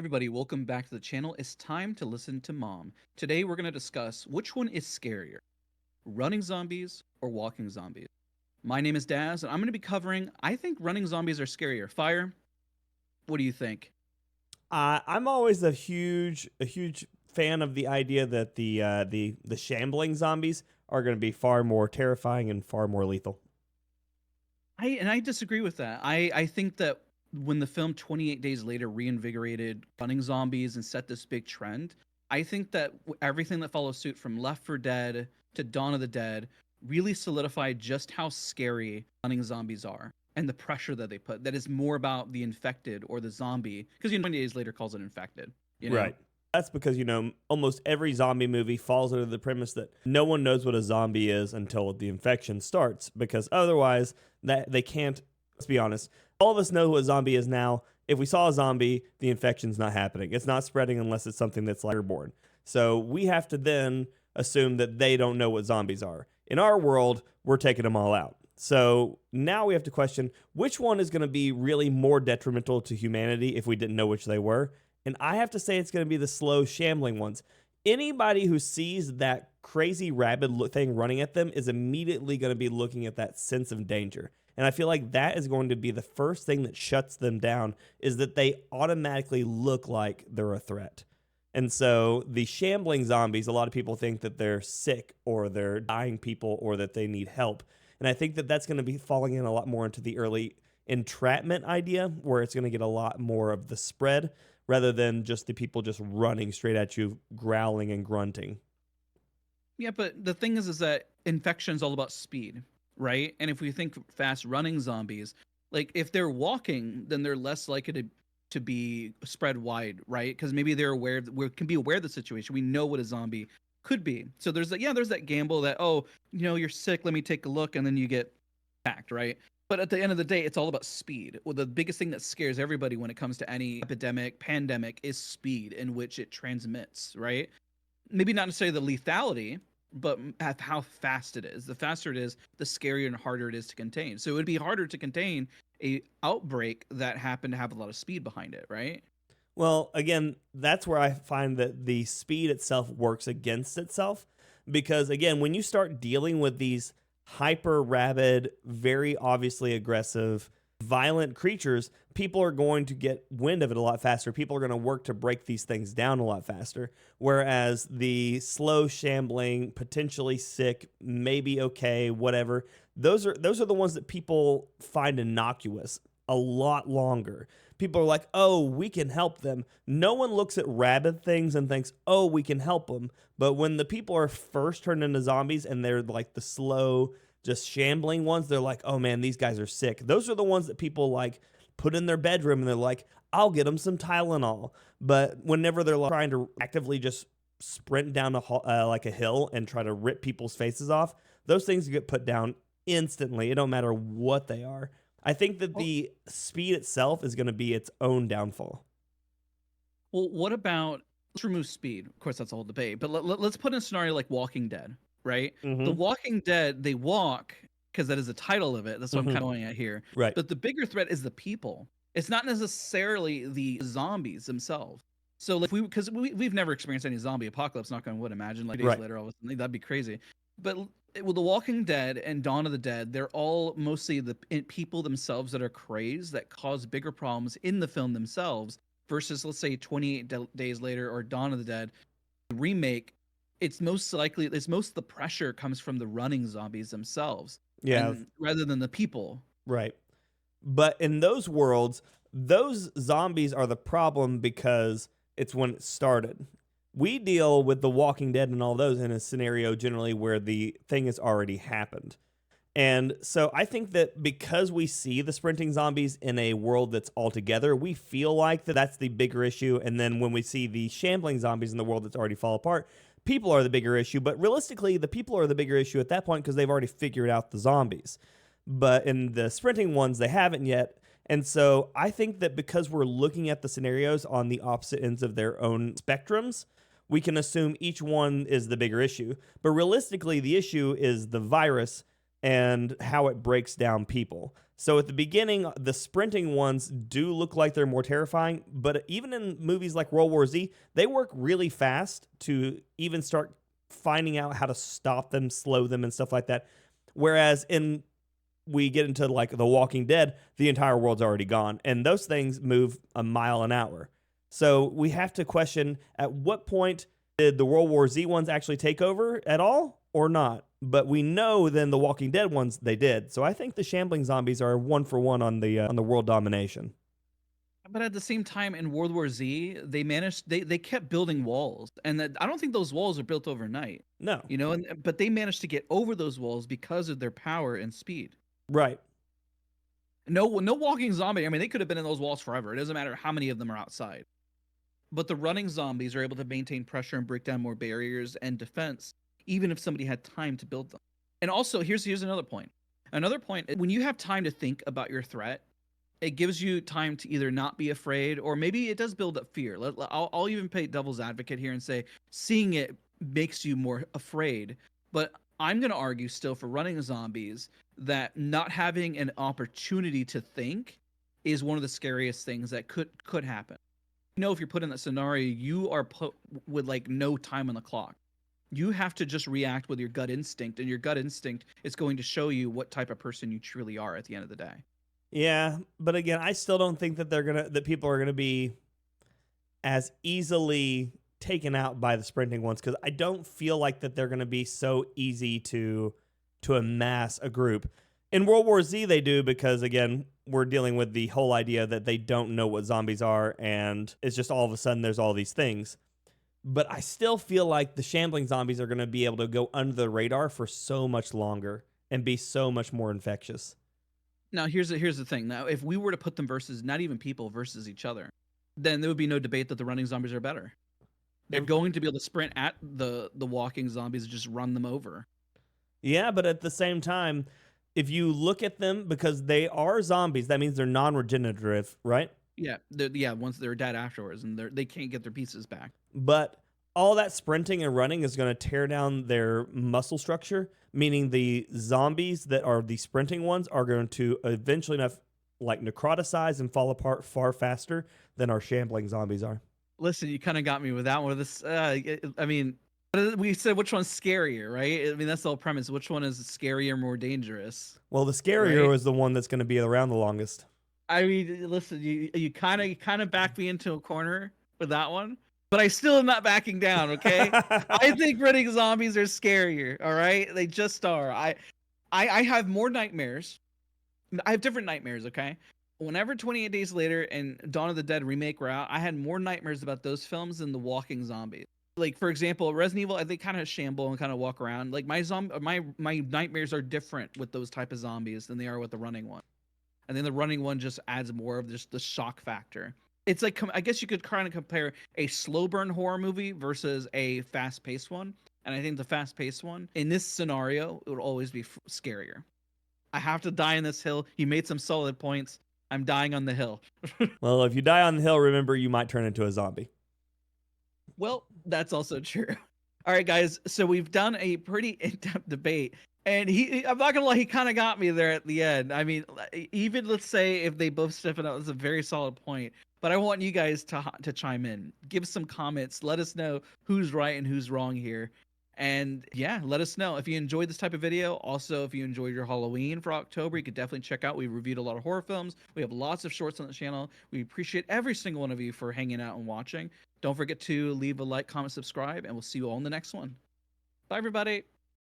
Everybody, welcome back to the channel. It's time to listen to Mom. Today we're going to discuss which one is scarier, running zombies or walking zombies. My name is Daz, and I'm going to be covering, I think running zombies are scarier. Fire, what do you think? I'm always a huge fan of the idea that the shambling zombies are going to be far more terrifying and far more lethal. I disagree with that. I think that when the film 28 Days Later reinvigorated running zombies and set this big trend, I think that everything that follows suit from Left 4 Dead to Dawn of the Dead really solidified just how scary running zombies are and the pressure that they put. That is more about the infected or the zombie, because 28 Days Later calls it infected, you know? Right. That's because almost every zombie movie falls under the premise that no one knows what a zombie is until the infection starts, because otherwise that they can't. Let's be honest. All of us know who a zombie is now. If we saw a zombie, the infection's not happening. It's not spreading unless it's something that's like airborne. So we have to then assume that they don't know what zombies are. In our world, we're taking them all out. So now we have to question which one is going to be really more detrimental to humanity if we didn't know which they were. And I have to say it's going to be the slow, shambling ones. Anybody who sees that crazy rabid thing running at them is immediately going to be looking at that sense of danger. And I feel like that is going to be the first thing that shuts them down, is that they automatically look like they're a threat. And so the shambling zombies, a lot of people think that they're sick or they're dying people or that they need help. And I think that that's going to be falling in a lot more into the early entrapment idea, where it's going to get a lot more of the spread rather than just the people just running straight at you, growling and grunting. Yeah, but the thing is that infection's all about speed, right? And if we think fast running zombies, like if they're walking, then they're less likely to be spread wide, right? Because maybe they're aware, we can be aware of the situation. We know what a zombie could be. So there's that, yeah, there's that gamble that, oh, you're sick, let me take a look, and then you get attacked, right? But at the end of the day, it's all about speed. Well, the biggest thing that scares everybody when it comes to any epidemic, pandemic, is speed in which it transmits, right? Maybe not necessarily the lethality, but at how fast it is. The faster it is, the scarier and harder it is to contain. So it would be harder to contain a outbreak that happened to have a lot of speed behind it, right? Well, again, that's where I find that the speed itself works against itself. Because, again, when you start dealing with these hyper rabid, very obviously aggressive, violent creatures, people are going to get wind of it a lot faster. People are going to work to break these things down a lot faster. Whereas the slow, shambling, potentially sick, maybe okay, whatever, those are the ones that people find innocuous a lot longer. People are like, oh, we can help them. No one looks at rabid things and thinks, oh, we can help them. But when the people are first turned into zombies and they're like the slow, just shambling ones, they're like, oh man, these guys are sick. Those are the ones that people like put in their bedroom and they're like, I'll get them some Tylenol. But whenever they're like, trying to actively just sprint down like a hill and try to rip people's faces off, those things get put down instantly. It don't matter what they are. I think that Well, the speed itself is going to be its own downfall. well, what about, let's remove speed. Of course, that's a whole debate. But let's put in a scenario like Walking Dead, right? The Mm-hmm. Walking Dead, they walk because that is the title of it. That's what I'm Mm-hmm. kind of going at here. Right. But the bigger threat is the people. It's not necessarily the zombies themselves. So like because we've never experienced any zombie apocalypse. Not going to would imagine like days Right. later all of a sudden that'd be crazy. But with The Walking Dead and Dawn of the Dead, they're all mostly the people themselves that are crazed that cause bigger problems in the film themselves versus let's say 28 days later or Dawn of the Dead remake. It's most likely it's most of the pressure comes from the running zombies themselves Yeah. and rather than the people. Right. But in those worlds, those zombies are the problem because it's when it started. We deal with The Walking Dead and all those in a scenario generally where the thing has already happened. And so I think that because we see the sprinting zombies in a world that's all together, we feel like that's the bigger issue. And then when we see the shambling zombies in the world that's already fall apart, people are the bigger issue. But realistically, the people are the bigger issue at that point because they've already figured out the zombies. But in the sprinting ones, they haven't yet. And so I think that because we're looking at the scenarios on the opposite ends of their own spectrums, we can assume each one is the bigger issue. But realistically, the issue is the virus and how it breaks down people. So at the beginning, the sprinting ones do look like they're more terrifying, but even in movies like World War Z, they work really fast to even start finding out how to stop them, slow them, and stuff like that. Whereas in we get into like The Walking Dead, the entire world's already gone, and those things move a mile an hour. So we have to question, at what point did the World War Z ones actually take over at all or not? But we know then the Walking Dead ones, they did. So I think the shambling zombies are 1 for 1 on the world domination. But at the same time, in World War Z, they kept building walls, and I don't think those walls are built overnight. No. You know, but they managed to get over those walls because of their power and speed. Right. No walking zombie. I mean, they could have been in those walls forever. It doesn't matter how many of them are outside. But the running zombies are able to maintain pressure and break down more barriers and defense, even if somebody had time to build them. And also, here's another point. Another point: when you have time to think about your threat, it gives you time to either not be afraid, or maybe it does build up fear. I'll even play devil's advocate here and say seeing it makes you more afraid. But I'm going to argue still for running zombies that not having an opportunity to think is one of the scariest things that could happen. You know, if you're put in that scenario, you are put with like no time on the clock. You have to just react with your gut instinct, and your gut instinct is going to show you what type of person you truly are at the end of the day. Yeah, but again, I still don't think that that people are gonna be as easily taken out by the sprinting ones, because I don't feel like that they're gonna be so easy to amass a group. In World War Z, they do, because again, we're dealing with the whole idea that they don't know what zombies are, and it's just all of a sudden there's all these things. But I still feel like the shambling zombies are going to be able to go under the radar for so much longer and be so much more infectious. Now, here's the thing. Now, if we were to put them versus not even people versus each other, then there would be no debate that the running zombies are better. They're going to be able to sprint at the walking zombies and just run them over. Yeah, but at the same time, if you look at them, because they are zombies, that means they're non-regenerative, right? Yeah, once they're dead afterwards, and they can't get their pieces back. But all that sprinting and running is going to tear down their muscle structure, meaning the zombies that are the sprinting ones are going to eventually enough like necroticize and fall apart far faster than our shambling zombies are. Listen, you kind of got me with that one. This, I mean, we said which one's scarier, right? I mean, that's the whole premise. Which one is scarier, more dangerous? Well, the scarier Right? is the one that's going to be around the longest. I mean, listen, you kind of backed me into a corner with that one, but I still am not backing down. Okay, I think running zombies are scarier. All right, they just are. I have more nightmares. I have different nightmares. Okay, whenever 28 Days Later and Dawn of the Dead remake were out, I had more nightmares about those films than the walking zombies. Like, for example, Resident Evil, they kind of shamble and kind of walk around. Like my nightmares are different with those type of zombies than they are with the running one. And then the running one just adds more of just the shock factor. It's like, I guess you could kind of compare a slow burn horror movie versus a fast paced one. And I think the fast paced one in this scenario, it would always be scarier. I have to die on this hill. You made some solid points. I'm dying on the hill. Well, if you die on the hill, remember you might turn into a zombie. Well, that's also true. All right, guys. So we've done a pretty in-depth debate. And I'm not gonna lie, he kind of got me there at the end. I mean, even let's say if they both stiffen up, it's a very solid point. But I want you guys to chime in, give some comments, let us know who's right and who's wrong here, and yeah, let us know if you enjoyed this type of video. Also, if you enjoyed your Halloween for October, you could definitely check out. We reviewed a lot of horror films. We have lots of shorts on the channel. We appreciate every single one of you for hanging out and watching. Don't forget to leave a like, comment, subscribe, and we'll see you all in the next one. Bye, everybody.